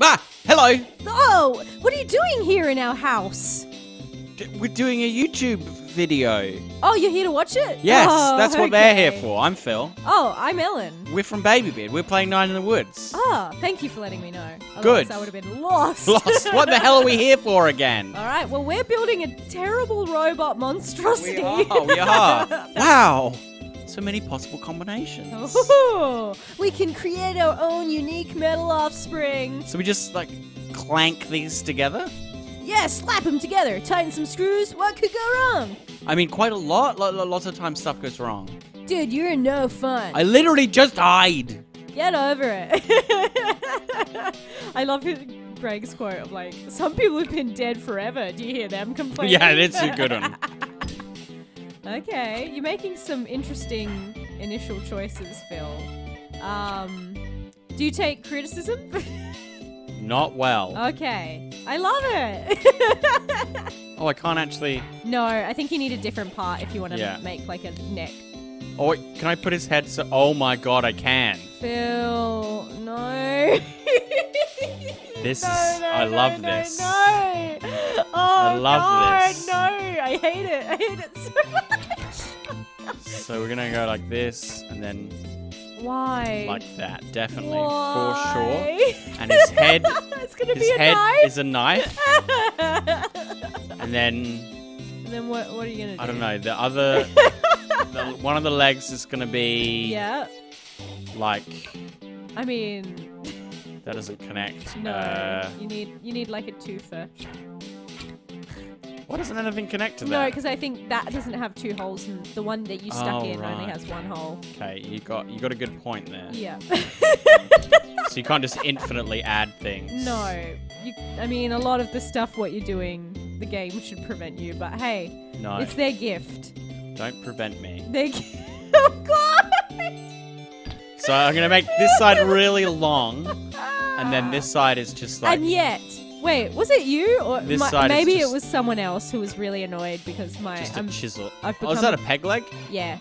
Ah, hello. Oh, what are you doing here in our house? We're doing a YouTube video. Oh, you're here to watch it? Yes, Oh, that's what they're here for. I'm Phil. Oh, I'm Ellen. We're from Baby Bed. We're playing Night in the Woods. Ah, thank you for letting me know. Good. Otherwise I would have been lost. Lost. What the hell are we here for again? All right, well, we're building a terrible robot monstrosity. We are. Wow. So many possible combinations. Oh, we can create our own unique metal offspring. So we just, like, clank these together? Yeah, slap them together, tighten some screws. What could go wrong? I mean, quite a lot. Lots of times stuff goes wrong. Dude, you're no fun. I literally just died. Get over it. I love Greg's quote of like, some people have been dead forever. Do you hear them complaining? Yeah, that's a good one. Okay, you're making some interesting initial choices, Phil. Do you take criticism? Not well. Okay, I love it. Oh, I can't actually... No, I think you need a different part if you want to Yeah. make like a neck. Oh, wait, can I put his head so... Oh my god, I can. Phil, no. This No, is... no, I no, love no, this. No. Oh, I love God, this. No, I hate it. I hate it so much. So we're gonna go like this, and then Why? like that, definitely, Why? for sure. And his head... It's gonna his be a head knife. is a knife. And then... And then what are you gonna do? I don't know, the other... one of the legs is gonna be... Yeah. Like... I mean, That doesn't connect. no. You need like a twofer. Why doesn't anything connect to No, that? because I think that doesn't have two holes, and the one that you stuck Oh, in only right. has one hole. Okay, you got a good point there. Yeah. So you can't just infinitely add things. No. I mean, a lot of the stuff what you're doing, the game should prevent you. But hey, No. it's their gift. Don't prevent me. Oh God! So I'm gonna make this side really long, and then this side is just like. And yet, wait, was it you or This side is maybe just- it was someone else who was really annoyed because just a chisel. I've Oh, is become- that a peg leg? yeah.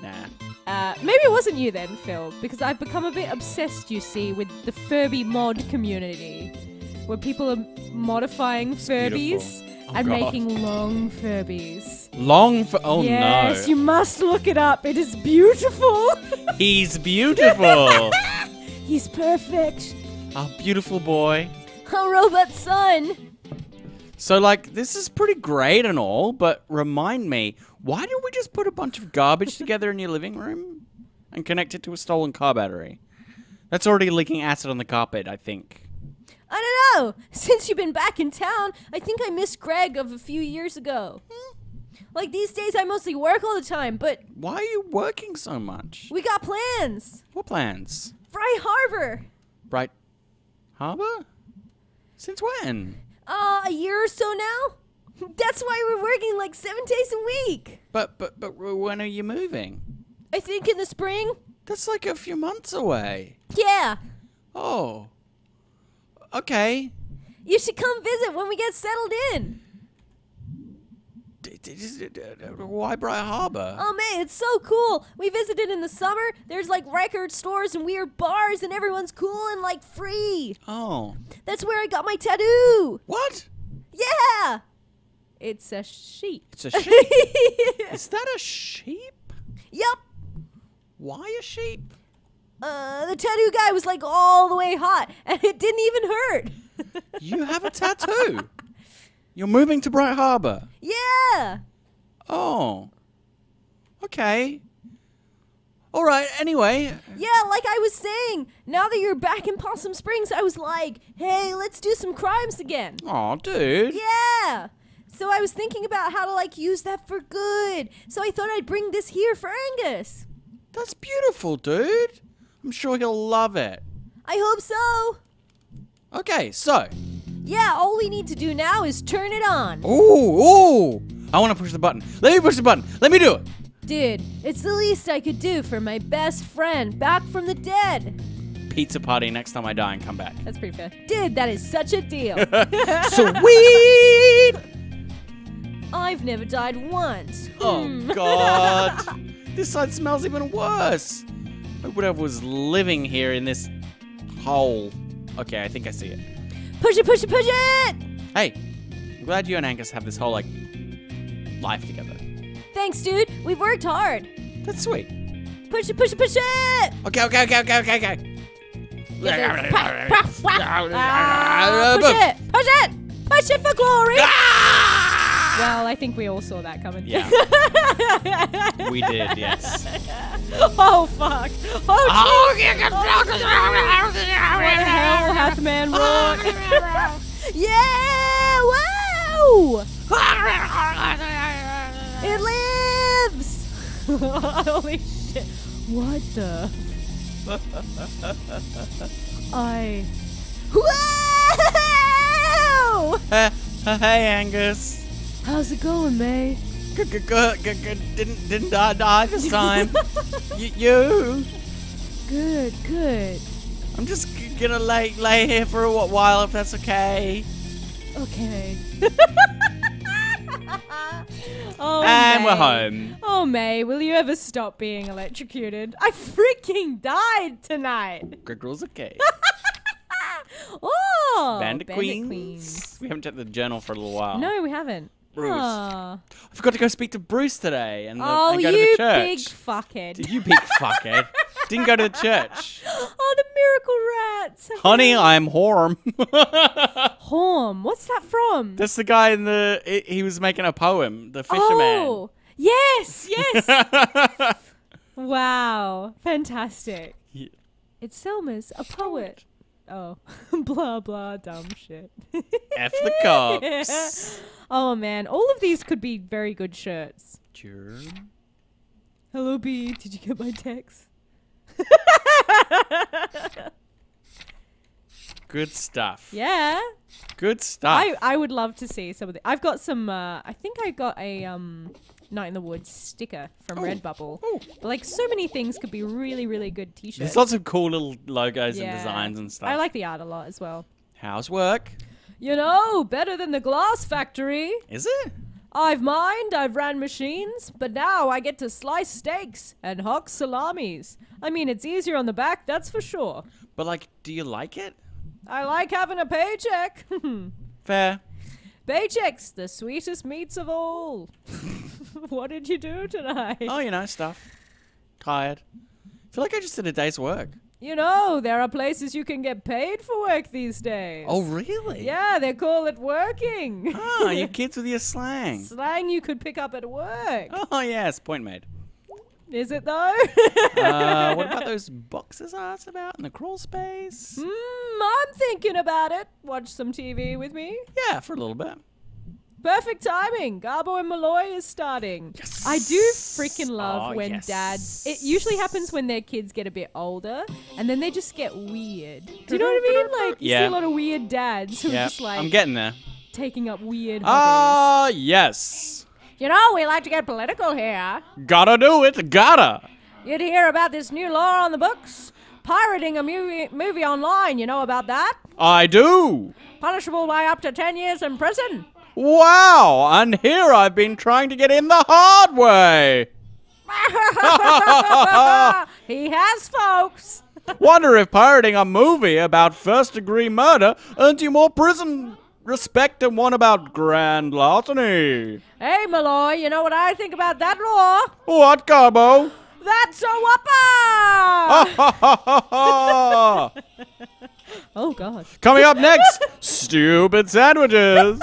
Nah. Maybe it wasn't you then, Phil, because I've become a bit obsessed, you see, with the Furby mod community, where people are modifying Furbies beautiful. Oh, and God. making long Furbies. Long for. Oh Yes, no. you must look it up. It is beautiful. He's beautiful. He's perfect. Our beautiful boy. A robot son. So, like, this is pretty great and all, but remind me, why did we just put a bunch of garbage together in your living room and connect it to a stolen car battery? That's already leaking acid on the carpet, I think. I don't know. Since you've been back in town, I think I miss Greg of a few years ago. Like, these days I mostly work all the time, but Why are you working so much? we got plans. What plans? Bright Harbor. Bright Harbor? Since when? A year or so now? That's why we're working like 7 days a week. But when are you moving? I think in the spring. That's like a few months away. Yeah. Oh. Okay. You should come visit when we get settled in. Why Bright Harbor? Oh man, it's so cool. We visited in the summer. There's like record stores and weird bars and everyone's cool and like free. Oh. That's where I got my tattoo. What? Yeah. It's a sheep. It's a sheep. Is that a sheep? Yup. Why a sheep? The tattoo guy was like all the way hot and it didn't even hurt. You have a tattoo. You're moving to Bright Harbor. Yeah. Oh. Okay. All right. Anyway. Yeah, like I was saying, now that you're back in Possum Springs, I was like, hey, let's do some crimes again. Oh, dude. Yeah. So I was thinking about how to like use that for good. So I thought I'd bring this here for Angus. That's beautiful, dude. I'm sure he'll love it. I hope so. Okay, so. Yeah, all we need to do now is turn it on. Ooh. I want to push the button. Let me push the button. Let me do it. Dude, it's the least I could do for my best friend back from the dead. Pizza party next time I die and come back. That's pretty fair. Dude, that is such a deal. Sweet. I've never died once. Oh, God. This side smells even worse. Whatever was living here in this hole. Okay, I think I see it. Push it, push it, push it! Hey, I'm glad you and Angus have this whole, like, life together. Thanks, dude. We've worked hard. That's sweet. Push it, push it, push it! Okay. Push it! Push it! Push it for glory! Well, I think we all saw that coming. Yeah. We did, yes. Oh, fuck. Oh, jeez. What the hell hath man wrought? Yeah! Wow! It lives! Holy shit. What the? Whoa! Hey, Angus. How's it going, May? Good. Didn't die this time. You. Good. I'm just gonna lay here for a while if that's okay. Okay. Oh, And May. we're home. Oh, May, will you ever stop being electrocuted? I freaking died tonight. Good rules okay. Oh, Bandit Queens. We haven't checked the journal for a little while. No, we haven't. Bruce. Aw. I forgot to go speak to Bruce today and Oh, go to the you church. big fuckhead. You big fuckhead. Didn't go to the church. Oh, the miracle rats. Honey, I'm Horm. Horm. What's that from? That's the guy in the... He was making a poem, the fisherman. Oh, yes. Wow. Fantastic. Yeah. It's Selma's, a poet. Oh, blah, blah, dumb shit. F the cops. Oh, man. All of these could be very good shirts. Sure. Hello, B. Did you get my text? Good stuff. Yeah. Good stuff. I would love to see some of the... I've got some... I think I got a Night in the Woods sticker from Redbubble. Ooh. But, like, so many things could be really, really good t-shirts. There's lots of cool little logos and designs and stuff. I like the art a lot as well. How's work? You know, better than the glass factory. Is it? I've mined, I've ran machines, but now I get to slice steaks and hock salamis. I mean, it's easier on the back, that's for sure. But, like, do you like it? I like having a paycheck. Fair. Paychecks, the sweetest meats of all. What did you do tonight? Oh, you know, stuff. Tired. Feel like I just did a day's work. You know, there are places you can get paid for work these days. Oh, really? Yeah, they call it working. Oh, you kids with your slang. Slang you could pick up at work. Oh, yes. Point made. Is it though? What about those boxes I asked about in the crawl space? I'm thinking about it. Watch some TV with me. Yeah, for a little bit. Perfect timing. Garbo and Malloy is starting. Yes. I do freaking love when yes. dads... It usually happens when their kids get a bit older and then they just get weird. Do you know what I mean? Like, you see a lot of weird dads who are just like... I'm getting there. Taking up weird hobbies. Yes. You know, we like to get political here. Gotta do it. Gotta. You'd hear about this new law on the books. Pirating a movie online, you know about that? I do. Punishable by up to 10 years in prison. Wow. And here I've been trying to get in the hard way. He has, folks. Wonder if pirating a movie about first-degree murder earns you more prison respect than one about grand larceny. Hey, Malloy, you know what I think about that law? What, Garbo? That's a whopper! Oh, God. Coming up next, stupid sandwiches.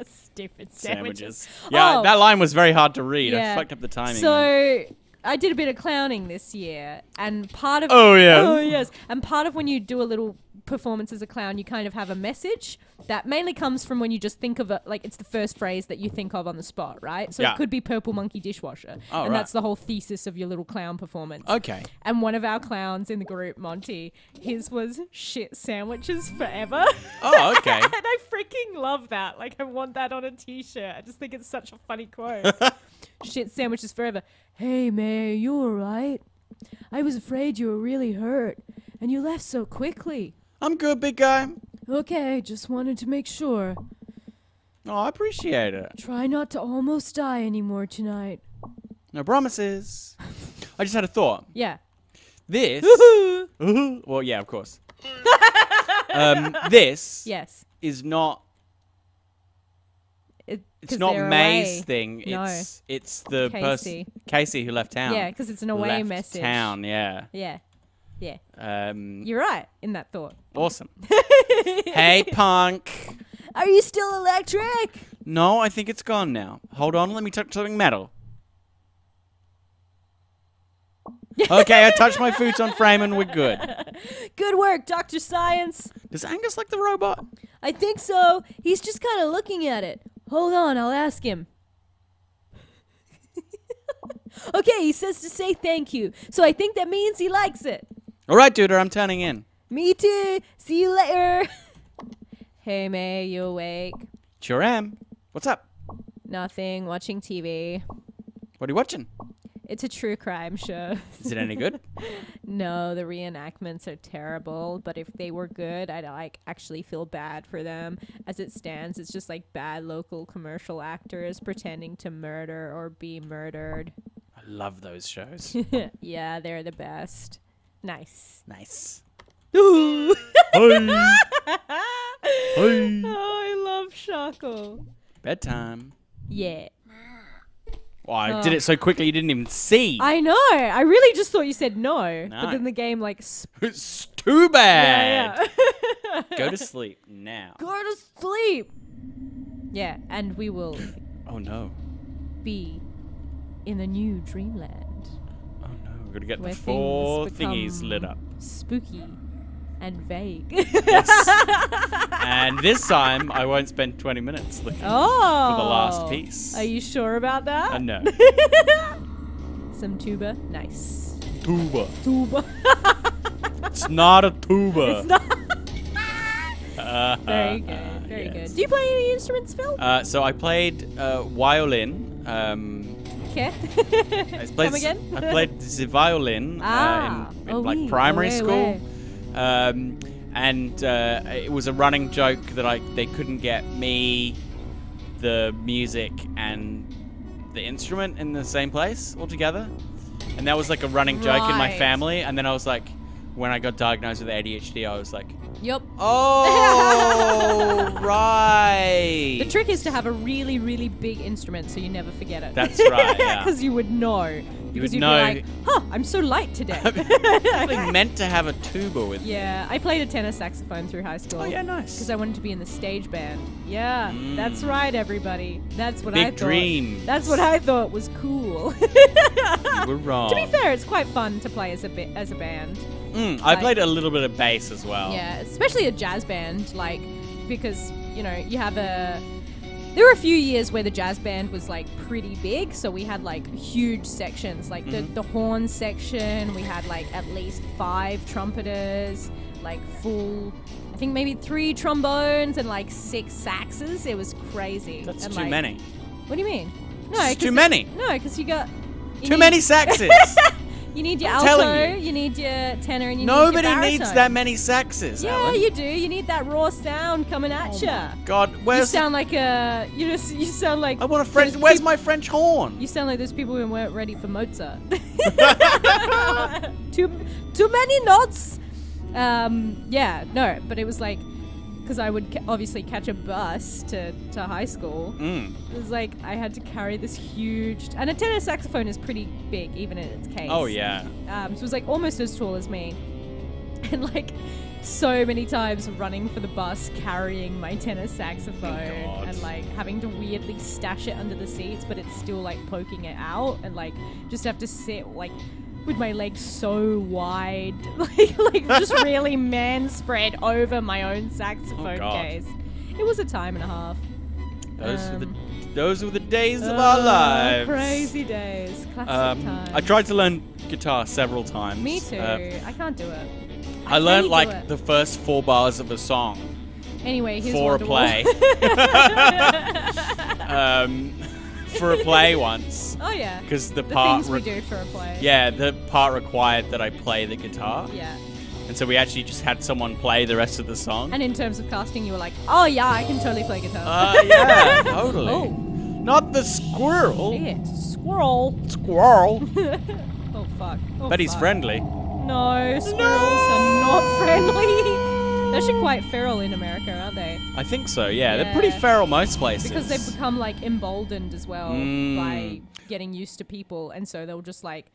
Stupid sandwiches. Yeah, Oh. that line was very hard to read. I Yeah. fucked up the timing. So, I did a bit of clowning this year, and part of... Oh, yeah. Oh, yes. And part of when you do a little performance as a clown, you kind of have a message that mainly comes from when you just think of it, like it's the first phrase that you think of on the spot, right? So Yeah. it could be purple monkey dishwasher. Oh, and right. that's the whole thesis of your little clown performance. Okay. And one of our clowns in the group, Monty, his was shit sandwiches forever. Oh, okay. And I freaking love that. Like, I want that on a t-shirt. I just think it's such a funny quote. Shit sandwiches forever. Hey, May, you alright? I was afraid you were really hurt, and you left so quickly. I'm good, big guy. Okay, just wanted to make sure. Oh, I appreciate it. Try not to almost die anymore tonight. No promises. I just had a thought. Yeah. This... Well, yeah, of course. This Yes. is not. It's 'cause not they're May's away. thing. No. It's the person Casey who left town. Yeah, because it's an away left message. town. Yeah. Yeah. Yeah. Um, You're right in that thought. awesome. Hey, punk. Are you still electric? No, I think it's gone now. Hold on, let me touch something metal. Okay, I touched my futon frame and we're good. Good work, Dr. Science. Does Angus like the robot? I think so. He's just kind of looking at it. Hold on, I'll ask him. Okay, he says to say thank you. So I think that means he likes it. All right, dude, I'm turning in. Me too. See you later. Hey, May, you awake? Sure am. What's up? Nothing. Watching TV. What are you watching? It's a true crime show. Is it any good? No, the reenactments are terrible, but if they were good, I'd actually feel bad for them. As it stands, it's just like bad local commercial actors pretending to murder or be murdered. I love those shows. Yeah, they're the best. Nice. Nice. Ooh. Hey. Oh, I love Shackle. Bedtime. Yeah. Oh, I did it so quickly you didn't even see. I know. I really just thought you said no. No. But then the game like It's too bad. yeah. Go to sleep now. Go to sleep. Yeah, and we will Oh no. be in a new dreamland Oh no. We're gonna get where the four things thingies become lit up. spooky and vague. Yes. And this time I won't spend 20 minutes looking Oh. for the last piece. Are you sure about that? No. Some tuba. Nice. Tuba. Tuba. It's not a tuba. It's not. Very good. Very yes. good. Do you play any instruments, Phil? So I played violin. Okay. Come again? I played the violin in like oui. primary Ouais, school. ouais. And it was a running joke that they couldn't get me, the music, and the instrument in the same place altogether. And that was like a running joke in my Right. family. And then I was like, when I got diagnosed with ADHD, I was like, Yup. oh, right. The trick is to have a really, really big instrument so you never forget it. That's right, yeah. Because you would know. Because would you'd know. be like, huh, I'm so light today. I meant to have a tuba with me. Yeah, I played a tenor saxophone through high school. Oh, yeah, nice. Because I wanted to be in the stage band. Yeah, that's right, everybody. That's what Big I thought. dreams. That's what I thought was cool. You were wrong. To be fair, it's quite fun to play as a band. I played a little bit of bass as well. Yeah, especially a jazz band, like, because, you know, you have there were a few years where the jazz band was like pretty big, so we had like huge sections, like the horn section. We had like at least 5 trumpeters, like full, I think maybe 3 trombones and like 6 saxes. It was crazy. That's and too like, many. What do you mean? No, It's too many. No, because you got Too many saxes. You need your I'm telling alto, you. you need your tenor, and you Nobody need your baritone. needs that many saxes, Yeah, Alan. you do. You need that raw sound coming at ya. God, You where's... sound like you sound like I want a French... those Where's peop- my French horn? You sound like those people who weren't ready for Mozart. too many notes. Yeah, no, but it was like, because I would obviously catch a bus to high school. It was like I had to carry this huge, and a tenor saxophone is pretty big even in its case. Oh, yeah. So it was like almost as tall as me, and like so many times running for the bus carrying my tenor saxophone God. and like having to weirdly stash it under the seats, but it's still like poking it out, and like just have to sit like with my legs so wide, like just really man spread over my own saxophone God. case. It was a time and a half. Those were the days of our lives. Crazy days. Classic times. I tried to learn guitar several times. Me too. I can't do it. I learned do like it. the first 4 bars of a song Anyway, here's for a Wonderwall. play. For a play once. Oh yeah. Because the The part... things we do for a play. Yeah, the part required that I play the guitar. Yeah. And so we actually just had someone play the rest of the song. And in terms of casting, you were like, oh yeah, I can totally play guitar. Yeah, totally. Oh. Not the squirrel. Shit. Squirrel. Squirrel. Oh fuck. Oh, But he's fuck. friendly. No, squirrels are not friendly. They're actually quite feral in America, aren't they? I think so, yeah. They're pretty feral most places. Because they've become like emboldened as well by getting used to people, and so they'll just like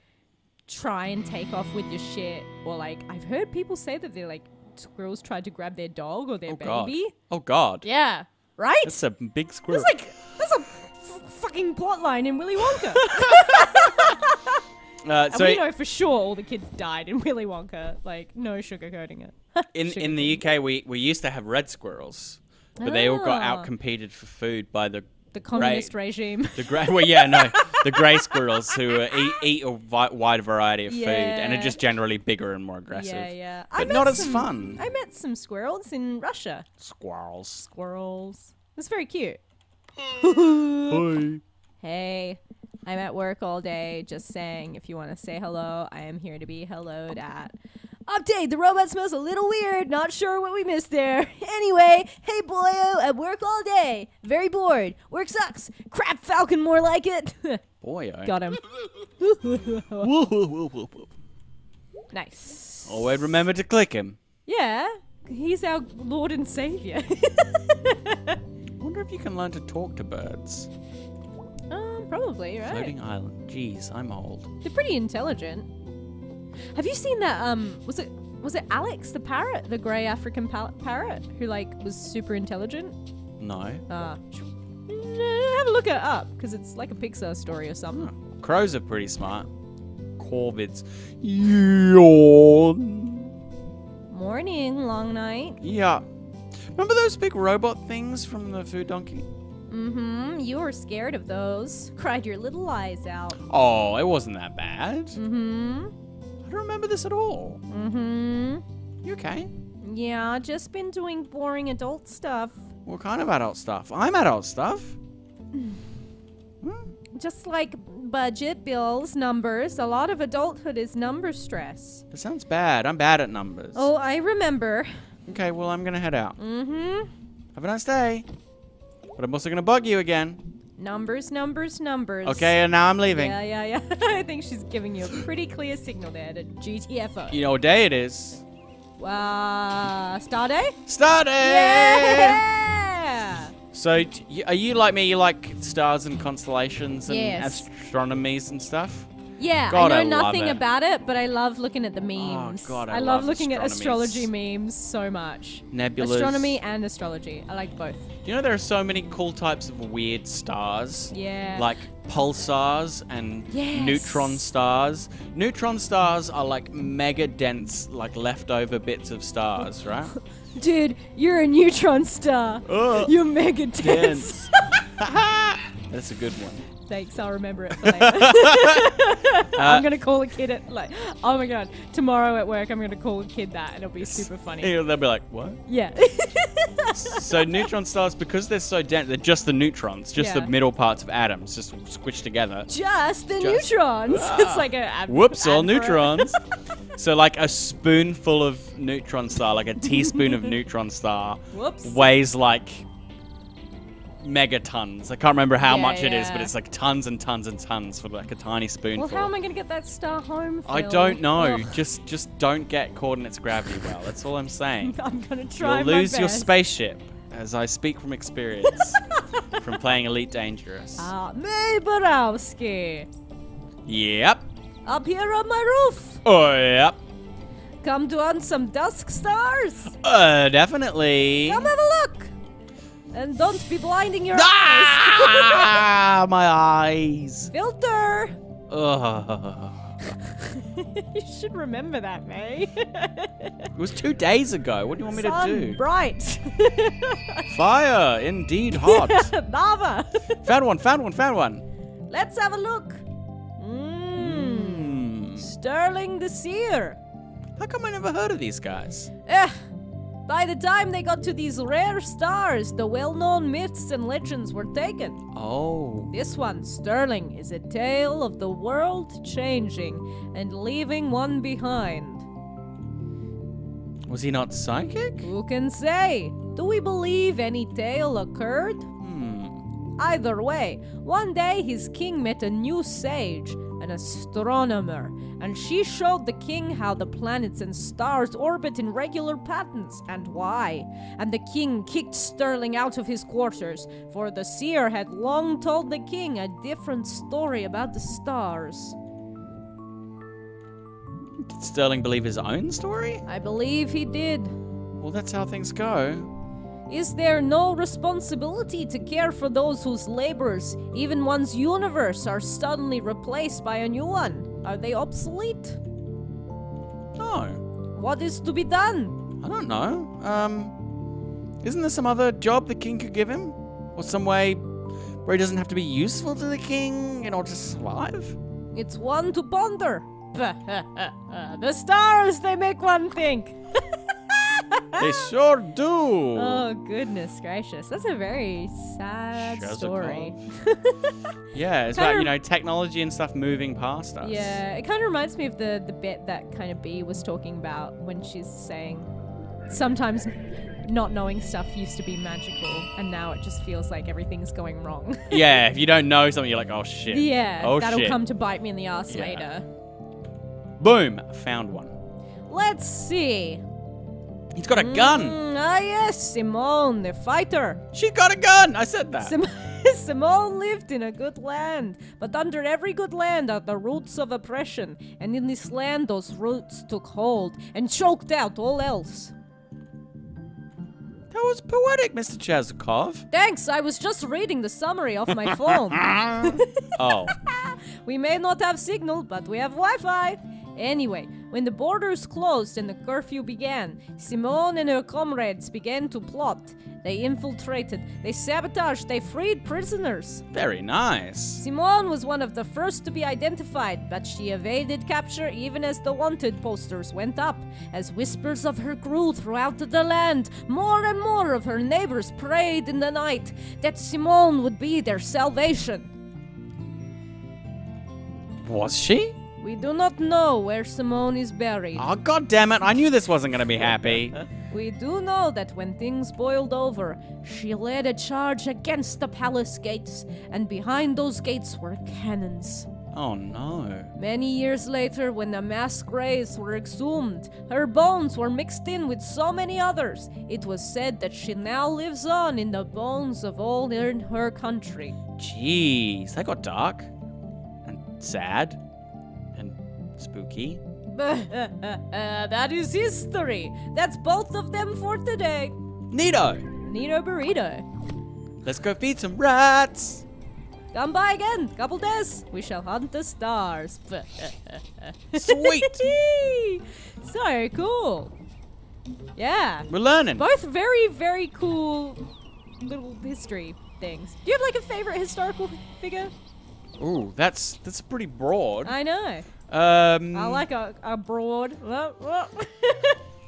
try and take off with your shit. Or like, I've heard people say that they're like, squirrels tried to grab their dog or their baby. Oh god. Yeah. Right? That's a big squirrel. That's a fucking plot line in Willy Wonka. And so we know for sure all the kids died in Willy Wonka. Like, no sugarcoating it. in the UK, we used to have red squirrels, but they all got out-competed for food by the communist regime. The grey squirrels who eat a wide variety of food and are just generally bigger and more aggressive. Yeah. But not as fun. I met some squirrels in Russia. Squirrels. It's very cute. Hi. Hey, I'm at work all day. Just saying, if you want to say hello, I am here to be helloed at. Update, the robot smells a little weird. Not sure what we missed there. Anyway, hey boyo, at work all day. Very bored. Work sucks. Crap falcon, more like it. Boyo. Got him. Nice. Always remember to click him. Yeah, he's our Lord and Savior. I wonder if you can learn to talk to birds. Probably, right? Floating island. Jeez, I'm old. They're pretty intelligent. Have you seen that? Was it Alex the parrot, the grey African parrot, who like was super intelligent? No. Have a look at it up because it's like a Pixar story or something. Oh, crows are pretty smart. Corvids. Yawn. Morning, long night. Yeah. Remember those big robot things from the Food Donkey? Mm-hmm. You were scared of those. Cried your little eyes out. Oh, it wasn't that bad. Mm-hmm. I don't remember this at all. Mm-hmm. You okay? Yeah, just been doing boring adult stuff. What kind of adult stuff? I'm adult stuff. Just like budget, bills, numbers. A lot of adulthood is number stress. That sounds bad. I'm bad at numbers. Oh, I remember. Okay, well, I'm going to head out. Mm-hmm. Have a nice day. But I'm also going to bug you again. Numbers. Okay, and now I'm leaving. Yeah. I think she's giving you a pretty clear signal there to GTFO. You know what day it is? Star Day? Star Day! Yeah! So, are you like me? You like stars and constellations and Yes. astronomies and stuff? Yeah, God, I I know love nothing it. about it, but I love looking at the memes. Oh, God, I love love looking at astronomies. astrology memes so much. Nebulas. Astronomy and astrology. I like both. Do you know there are so many cool types of weird stars? Yeah. Like pulsars and Yes. neutron stars. Neutron stars are like mega dense, like leftover bits of stars, right? Dude, you're a neutron star. You're mega dense. That's a good one. Thanks, I'll remember it for later. I'm going to call a kid at, like, oh my god, tomorrow at work I'm going to call a kid that and it'll be super funny. They'll be like, what? Yeah. So neutron stars, because they're so dense, they're just the neutrons, just the middle parts of atoms, just squished together. Just the neutrons. It's like a Whoops, all neutrons. So like a spoonful of neutron star, like a teaspoon of neutron star, Whoops. weighs like megatons. I can't remember how much it is, yeah. but it's like tons and tons and tons for like a tiny spoonful. Well, how am I going to get that star home, Phil? I don't know. Ugh. Just don't get caught in its gravity well. That's all I'm saying. I'm going to try You'll my lose your best. spaceship, as I speak from experience, from playing Elite Dangerous. May Borowski. Yep. Up here on my roof. Oh, yep. Come to on some dusk stars. Definitely. Come have a look. And don't be blinding your Ah, my eyes. eyes. Filter. Ugh. You should remember that, May. It was 2 days ago. What do you want me to do? Bright. Fire, indeed hot. Lava. Found one. Let's have a look. Sterling the Seer. How come I never heard of these guys? By the time they got to these rare stars, the well-known myths and legends were taken. Oh. This one, Sterling, is a tale of the world changing and leaving one behind. Was he not psychic? Who can say? Do we believe any tale occurred? Either way, one day his king met a new sage, an astronomer, and she showed the king how the planets and stars orbit in regular patterns and why. And the king kicked Sterling out of his quarters, for the seer had long told the king a different story about the stars. Did Sterling believe his own story? I believe he did. Well, that's how things go. Is there no responsibility to care for those whose labors, even one's universe, are suddenly replaced by a new one? Are they obsolete? No. What is to be done? I don't know. Isn't there some other job the king could give him? Or some way where he doesn't have to be useful to the king in order to survive? It's one to ponder. The stars, they make one think. They sure do. Oh, goodness gracious. That's a very sad story. Yeah, it's about, technology and stuff moving past us. Yeah, it kind of reminds me of the bit that kind of Bee was talking about when she's saying sometimes not knowing stuff used to be magical and now it just feels like everything's going wrong. Yeah, if you don't know something, you're like, oh shit. Yeah, oh, that'll shit. come to bite me in the ass later. Boom, found one. Let's see. He's got a gun. Yes, Simone, the fighter. She got a gun. I said that. Simone lived in a good land, but under every good land are the roots of oppression, and in this land those roots took hold and choked out all else. That was poetic, Mr. Chazikov. Thanks, I was just reading the summary off my phone. Oh. We may not have signal, but we have Wi-Fi. Anyway, when the borders closed and the curfew began, Simone and her comrades began to plot. They infiltrated, they sabotaged, they freed prisoners. Very nice. Simone was one of the first to be identified, but she evaded capture even as the wanted posters went up. As whispers of her grew throughout the land, more and more of her neighbors prayed in the night that Simone would be their salvation. Was she? We do not know where Simone is buried. Oh, god damn it. I knew this wasn't going to be happy. We do know that when things boiled over, she led a charge against the palace gates, and behind those gates were cannons. Oh, no. Many years later, when the mass graves were exhumed, her bones were mixed in with so many others. It was said that she now lives on in the bones of all in her country. Jeez, that got dark. And sad. Spooky. That is history. That's both of them for today. Neato. Neato burrito. Let's go feed some rats. Come by again, couple days. We shall hunt the stars. Sweet. So cool. Yeah. We're learning. Both very, very cool little history things. Do you have like a favorite historical figure? Ooh, that's pretty broad. I know. I like a broad.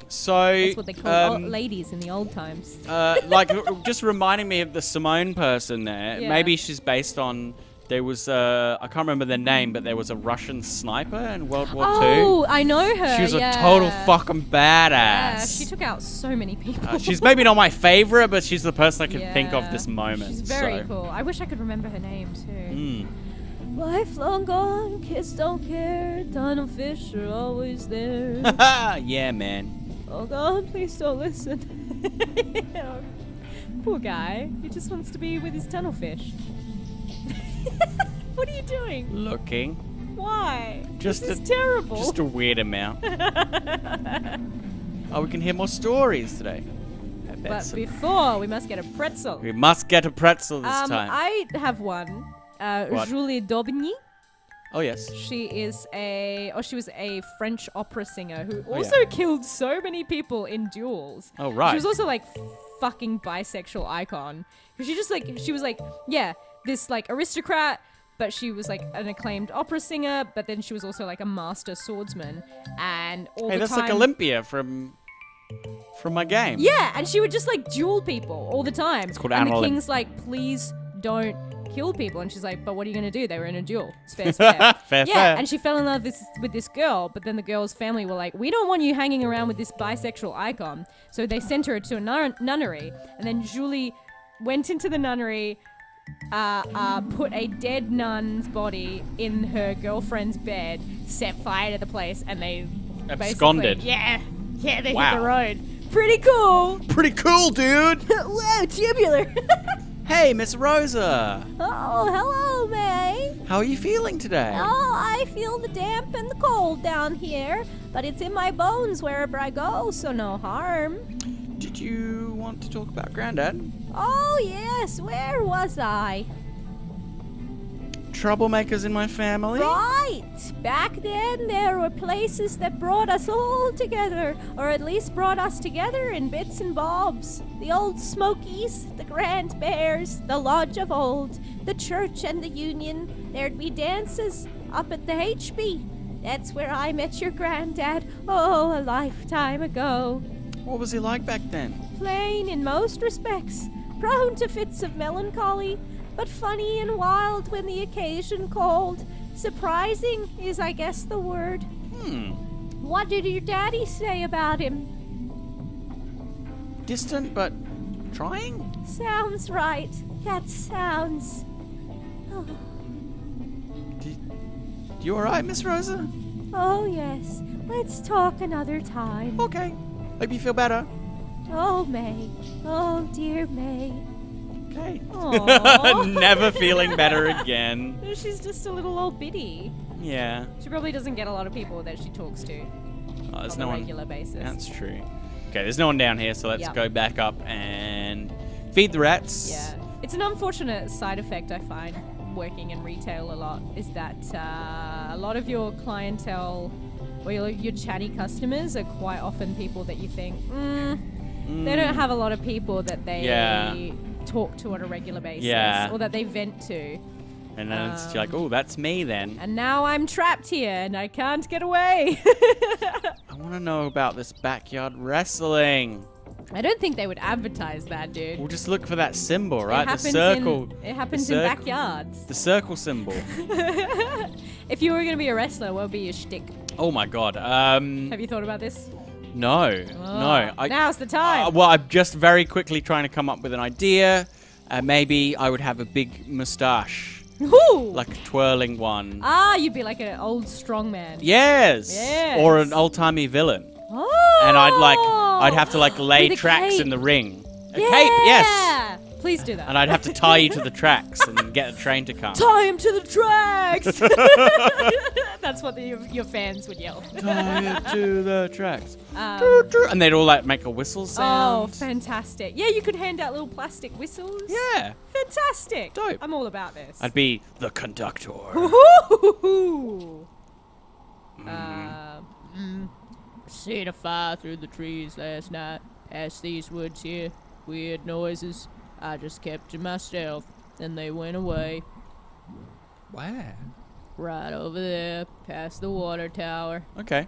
So that's what they call ladies in the old times. Like just reminding me of the Simone person there. Yeah. Maybe she's based on. There was I can't remember their name, but there was a Russian sniper in World War II. Oh, I know her. She was a total fucking badass. Yeah, she took out so many people. She's maybe not my favorite, but she's the person I can think of this moment. She's very cool. I wish I could remember her name too. Mm. Life long gone, kids don't care. Tunnel fish are always there. Yeah, man. Oh God, please don't listen. Poor guy. He just wants to be with his tunnel fish. What are you doing? Looking. Why? Just this is terrible. Just a weird amount. Oh, we can hear more stories today. But before, we must get a pretzel. We must get a pretzel this time. I have one. Julie Daubigny. Oh yes. She was a French opera singer who also killed so many people in duels. Oh right. She was also like fucking bisexual icon. She was like this like aristocrat, but she was like an acclaimed opera singer, but then she was also like a master swordsman, and all the time. Hey, that's like Olympia from my game. Yeah, and she would just like duel people all the time. It's called and Anna the king's like, please don't kill people, and she's like, but what are you gonna do? They were in a duel. It's fair. Fair. Fair. And she fell in love with this girl, but then the girl's family were like, we don't want you hanging around with this bisexual icon. So they sent her to a nunnery, and then Julie went into the nunnery, put a dead nun's body in her girlfriend's bed, set fire to the place, and they Absconded. Yeah, they hit Wow. the road. Pretty cool. Pretty cool, dude. Whoa, tubular. Hey, Miss Rosa. Oh, hello, May. How are you feeling today? Oh, I feel the damp and the cold down here, but it's in my bones wherever I go, so no harm. Did you want to talk about Granddad? Oh, yes, where was I? Troublemakers in my family? Right! Back then, there were places that brought us all together, or at least brought us together in bits and bobs. The old Smokies, the Grand Bears, the Lodge of Old, the church and the Union. There'd be dances up at the HB. That's where I met your granddad, oh, a lifetime ago. What was he like back then? Plain in most respects, prone to fits of melancholy, but funny and wild when the occasion called. Surprising is, I guess, the word. What did your daddy say about him? Distant, but trying? Sounds right. That sounds. Oh, You alright, Miss Rosa? oh yes. Let's talk another time. Okay. Hope you feel better. Oh, May. Oh, dear May. Okay. Aw. Never feeling better again. She's just a little old biddy. Yeah. She probably doesn't get a lot of people that she talks to Oh, there's on no a one. regular basis. That's true. Okay, there's no one down here, so let's Yep. go back up and feed the rats. Yeah. It's an unfortunate side effect I find working in retail a lot, is that a lot of your clientele or your chatty customers are quite often people that you think, they don't have a lot of people that they Yeah. talk to on a regular basis Yeah. or that they vent to. And then it's like, oh, that's me then. And now I'm trapped here and I can't get away. I want to know about this backyard wrestling. I don't think they would advertise that, dude. We'll just look for that symbol, right? The happens circle. it happens the in circle- backyards. The circle symbol. If you were going to be a wrestler, what would be your shtick? Oh my god. Have you thought about this? No. No. Now's the time. Well, I'm just very quickly trying to come up with an idea. Maybe I would have a big moustache. Ooh. Like a twirling one. You'd be like an old strong man. Yes. Yes. Or an old-timey villain. Oh. And I'd have to like lay With a tracks cape. in the ring. A Yeah. cape, yes. Please do that. And I'd have to tie you to the tracks and get a train to come. Tie him to the tracks. That's what your fans would yell. Tie you to the tracks. And they'd all like make a whistle Oh, sound. fantastic. Yeah, you could hand out little plastic whistles. Yeah. Fantastic. Dope. I'm all about this. I'd be the conductor. Woohoo! Seen a fire through the trees last night. Past these woods here. Weird noises. I just kept to myself. Then they went away. Where? Right over there. Past the water tower. Okay.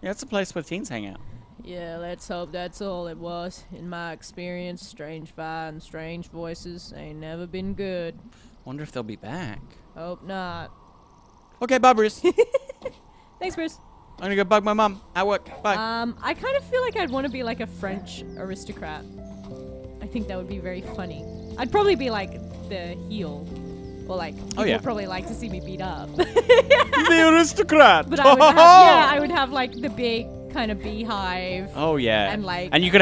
Yeah, it's a place where teens hang out. Yeah, let's hope that's all it was. In my experience, strange fire and strange voices ain't never been good. Wonder if they'll be back. Hope not. Okay, bye, Bruce. I'm Thanks, Bruce. gonna go bug my mum at work. Bye. I kind of feel like I'd want to be like a French aristocrat. I think that would be very funny. I'd probably be like the heel. Or like, people yeah. would probably like to see me beat up. The aristocrat. But I would have like the big kind of beehive. Oh yeah. And, like- you could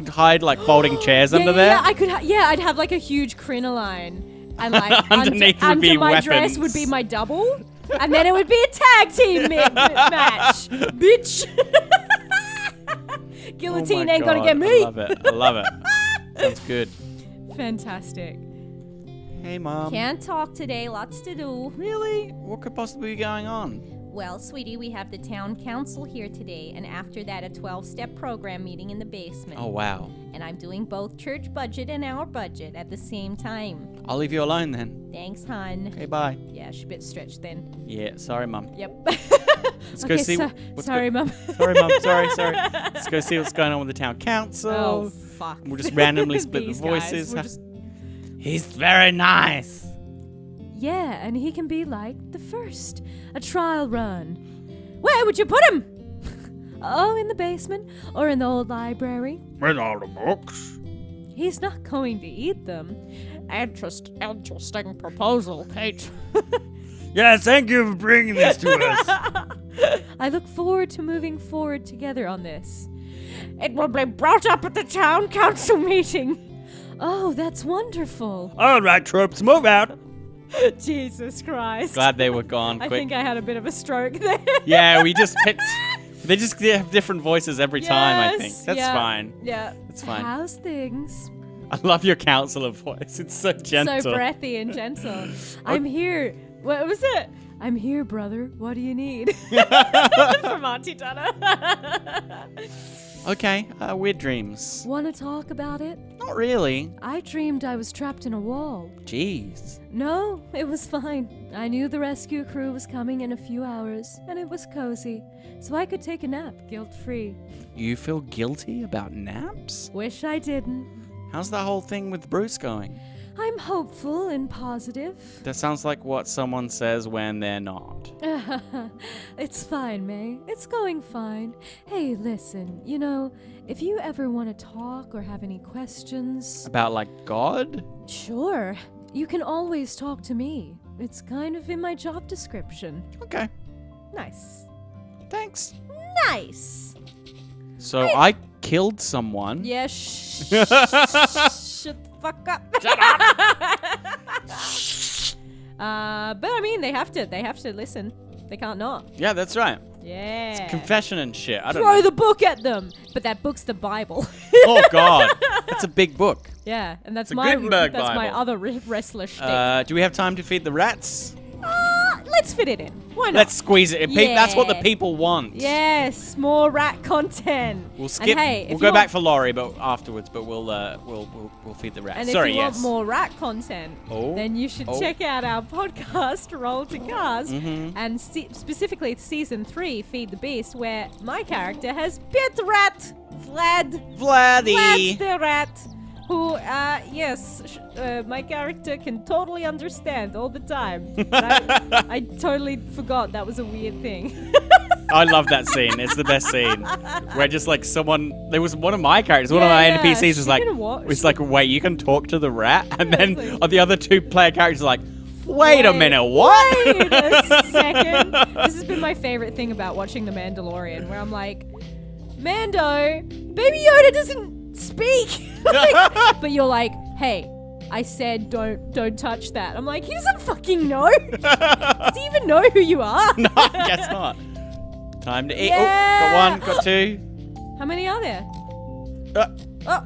hide like folding chairs under there. Yeah, I could. I'd have like a huge crinoline, and like Underneath would under be my dress weapons. would be my double, and then it would be a tag team match, bitch. Guillotine Oh my ain't gonna God, get me. I love it. I love it. Sounds good. Fantastic. Hey, Mom. Can't talk today. Lots to do. Really? What could possibly be going on? Well, sweetie, we have the town council here today, and after that, a 12-step program meeting in the basement. Oh, wow. And I'm doing both church budget and our budget at the same time. I'll leave you alone then. Thanks, hun. Okay, bye. Yeah, she's a bit stretched then. Yeah, sorry, Mum. Yep. Let's go see what's sorry, Mum. Sorry, Mum. Sorry. Let's go see what's going on with the town council. Oh, fuck. We'll just randomly split the These guys, voices. we'll just- He's very nice. Yeah, and he can be like the first. A trial run. Where would you put him? Oh, in the basement or in the old library. With all the books. He's not going to eat them. Interesting proposal, Kate. Yeah, thank you for bringing this to us. I look forward to moving forward together on this. It will be brought up at the town council meeting. Oh, that's wonderful. All right, troops, move out. Jesus Christ. Glad they were gone I quick. think I had a bit of a stroke there. Yeah, we just picked... They just have different voices every time, I think. Yes, That's yeah, fine. Yeah. That's fine. How's things? I love your counselor voice. It's so gentle. So breathy and gentle. I'm here. What was it? I'm here, brother. What do you need? From Auntie Donna. Okay, weird dreams. Want to talk about it? Not really. I dreamed I was trapped in a wall. Jeez. No, it was fine. I knew the rescue crew was coming in a few hours, and it was cozy, so I could take a nap guilt-free. You feel guilty about naps? Wish I didn't. How's the whole thing with Bruce going? I'm hopeful and positive. That sounds like what someone says when they're not. It's fine, May. It's going fine. Hey, listen, if you ever want to talk or have any questions... About, like, God? Sure. You can always talk to me. It's kind of in my job description. Okay. Nice. Thanks. Nice. So I killed someone. Yeah, shut the fuck up. Shut up! But I mean, they have to listen. They can't not. Yeah, that's right. Yeah. Confession and shit. I don't Throw know. the book at them. But that book's the Bible. Oh, God. That's a big book. Yeah, and that's a my Gutenberg my Bible. other wrestler shtick. Do we have time to feed the rats? Let's fit it in. Why not? Let's squeeze it. That's what the Yeah. people want. Yes, more rat content. We'll skip. And hey, if we'll you go back want- for Laurie, but afterwards. But we'll feed the rats. And Sorry, if you yes. want more rat content, Oh. then you should Oh. check out our podcast, Roll to Cars, Mhm. and specifically season 3, Feed the Beast, where my character has bit rat Vlad Vladdy. the rat, who, my character can totally understand all the time. But I totally forgot that was a weird thing. I love that scene. It's the best scene. Where just like there was one of my characters, one of Yeah, my yeah. NPCs was She like, can watch. wait, you can talk to the rat? And then it's like- the other two player characters are like, wait a minute, what? Wait a second. This has been my favorite thing about watching The Mandalorian, where I'm like, Mando, Baby Yoda doesn't speak. Like, but you're like, hey, I said don't touch that. I'm like, he doesn't fucking know. Does he even know who you are? No, I guess not. Time to eat. Yeah. Oh, got one, got two. How many are there? Uh, Oh,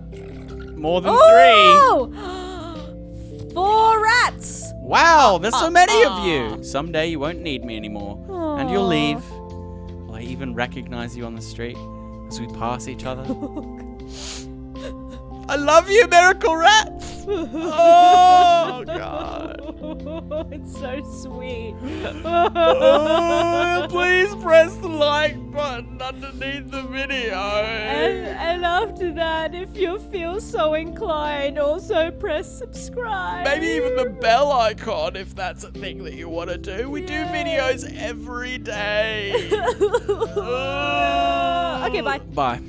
more than oh! 4 rats. three. Wow, there's so many of you. Someday you won't need me anymore. And you'll Aw. leave. Will I even recognize you on the street as we pass each other? I love you, Miracle Rats! Oh, God. It's so sweet. Oh, please press the like button underneath the video. And after that, if you feel so inclined, also press subscribe. Maybe even the bell icon if that's a thing that you want to do. We do Yeah. videos every day. Okay, bye. Bye.